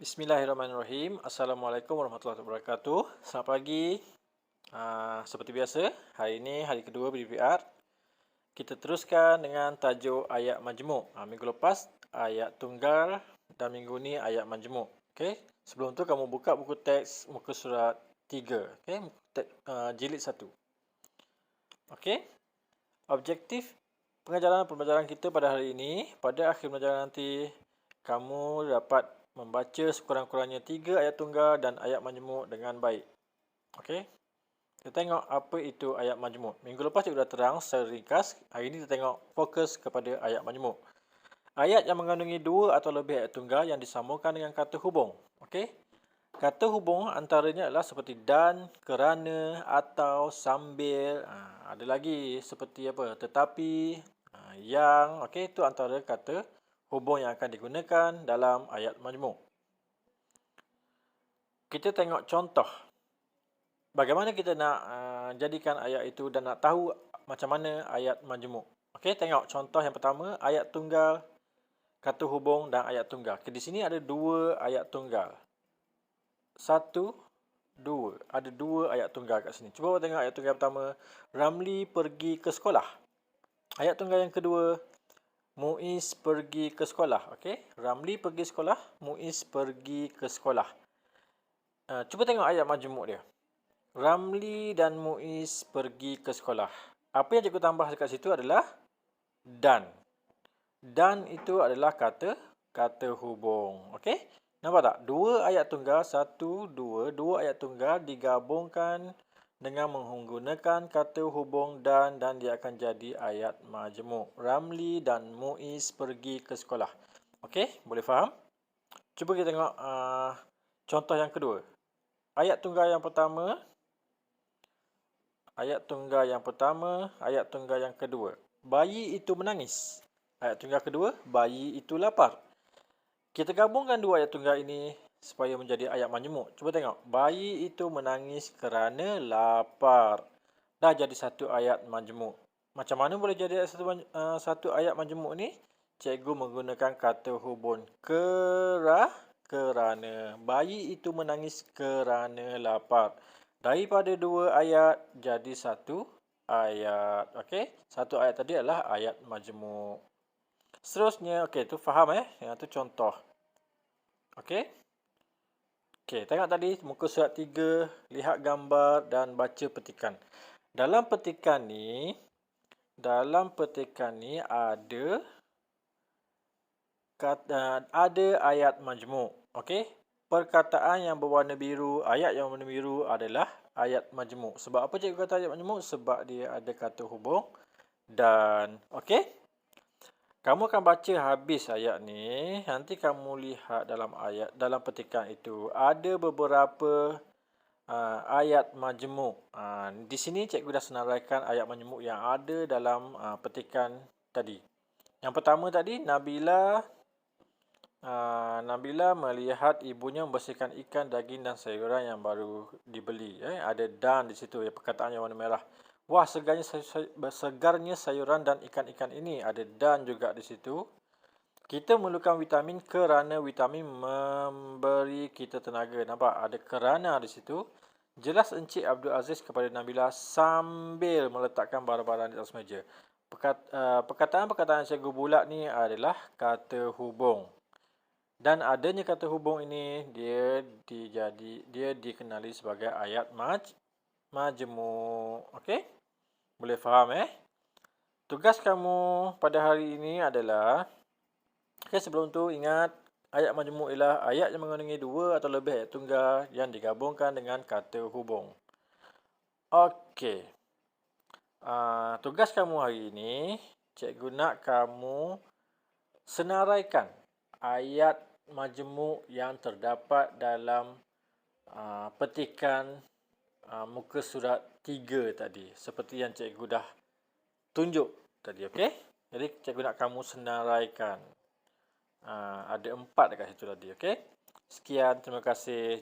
Bismillahirrahmanirrahim. Assalamualaikum warahmatullahi wabarakatuh. Selamat pagi. Seperti biasa, hari ini hari kedua BPR. Kita teruskan dengan tajuk ayat majmuk. Minggu lepas ayat tunggal dan minggu ni ayat majmuk. Okey. Sebelum tu kamu buka buku teks muka surat 3. Okey, jilid 1. Okey. Objektif pembelajaran kita pada hari ini, pada akhir pembelajaran nanti kamu dapat membaca sekurang-kurangnya 3 ayat tunggal dan ayat majmuk dengan baik. Okey. Kita tengok apa itu ayat majmuk. Minggu lepas cikgu dah terang secara ringkas. Hari ini kita tengok fokus kepada ayat majmuk. Ayat yang mengandungi 2 atau lebih ayat tunggal yang disambungkan dengan kata hubung. Okey. Kata hubung antaranya adalah seperti dan, kerana, atau, sambil. Ada lagi seperti apa? Tetapi, yang. Okey, itu antara kata hubung yang akan digunakan dalam ayat majmuk. Kita tengok contoh. Bagaimana kita nak jadikan ayat itu dan nak tahu macam mana ayat majmuk. Okey, tengok contoh yang pertama, ayat tunggal, kata hubung dan ayat tunggal. Okay, di sini ada 2 ayat tunggal. 1, 2. Ada 2 ayat tunggal kat sini. Cuba tengok ayat tunggal pertama. Ramli pergi ke sekolah. Ayat tunggal yang kedua, Muiz pergi ke sekolah. Okey, Ramli pergi sekolah, Muiz pergi ke sekolah. Cuba tengok ayat majmuk dia. Ramli dan Muiz pergi ke sekolah. Apa yang cikgu tambah dekat situ adalah dan. Dan itu adalah kata hubung. Okey? Nampak tak? 2 ayat tunggal, 1, 2. 2 ayat tunggal digabungkan dengan menggunakan kata hubung dan dia akan jadi ayat majmuk. Ramli dan Muiz pergi ke sekolah. Okey? Boleh faham? Cuba kita tengok contoh yang kedua. Ayat tunggal yang pertama, ayat tunggal yang kedua. Bayi itu menangis. Ayat tunggal kedua, bayi itu lapar. Kita gabungkan 2 ayat tunggal ini supaya menjadi ayat majmuk. Cuba tengok. Bayi itu menangis kerana lapar. Dah jadi satu ayat majmuk. Macam mana boleh jadi satu ayat majmuk ni? Cikgu menggunakan kata hubung kerana. Bayi itu menangis kerana lapar. Daripada 2 ayat jadi 1 ayat. Okey? 1 ayat tadi adalah ayat majmuk. Seterusnya, okey, tu faham Yang tu contoh. Okey? Okey, tengok tadi muka surat 3, lihat gambar dan baca petikan. Dalam petikan ni ada ayat majmuk. Okey? Perkataan yang berwarna biru, ayat yang berwarna biru adalah ayat majmuk. Sebab apa cikgu kata ayat majmuk? Sebab dia ada kata hubung dan. Okey? Kamu akan baca habis ayat ni. Nanti kamu lihat dalam petikan itu ada beberapa ayat majmuk. Di sini cikgu dah senaraikan ayat majmuk yang ada dalam petikan tadi. Yang pertama tadi, Nabila melihat ibunya membersihkan ikan, daging dan sayuran yang baru dibeli. Ada dan di situ, perkataan yang warna merah. Wah, segarnya sayuran dan ikan-ikan ini. Ada dan juga di situ. Kita memerlukan vitamin kerana vitamin memberi kita tenaga. Nampak? Ada kerana di situ. Jelas Encik Abdul Aziz kepada Nabila sambil meletakkan barang-barang di atas meja. Perkataan-perkataan cikgu bulat ni adalah kata hubung. Dan adanya kata hubung ini, dia dikenali sebagai ayat majmuk. Okey? Boleh faham Tugas kamu pada hari ini adalah, sebelum tu ingat, ayat majmuk ialah ayat yang mengandungi 2 atau lebih ayat tunggal yang digabungkan dengan kata hubung. Okey. Tugas kamu hari ini, cikgu nak kamu senaraikan ayat majmuk yang terdapat dalam petikan muka surat 3 tadi. Seperti yang cikgu dah tunjuk tadi. Okey? Jadi cikgu nak kamu senaraikan. Ada 4 dekat situ tadi. Okey? Sekian. Terima kasih.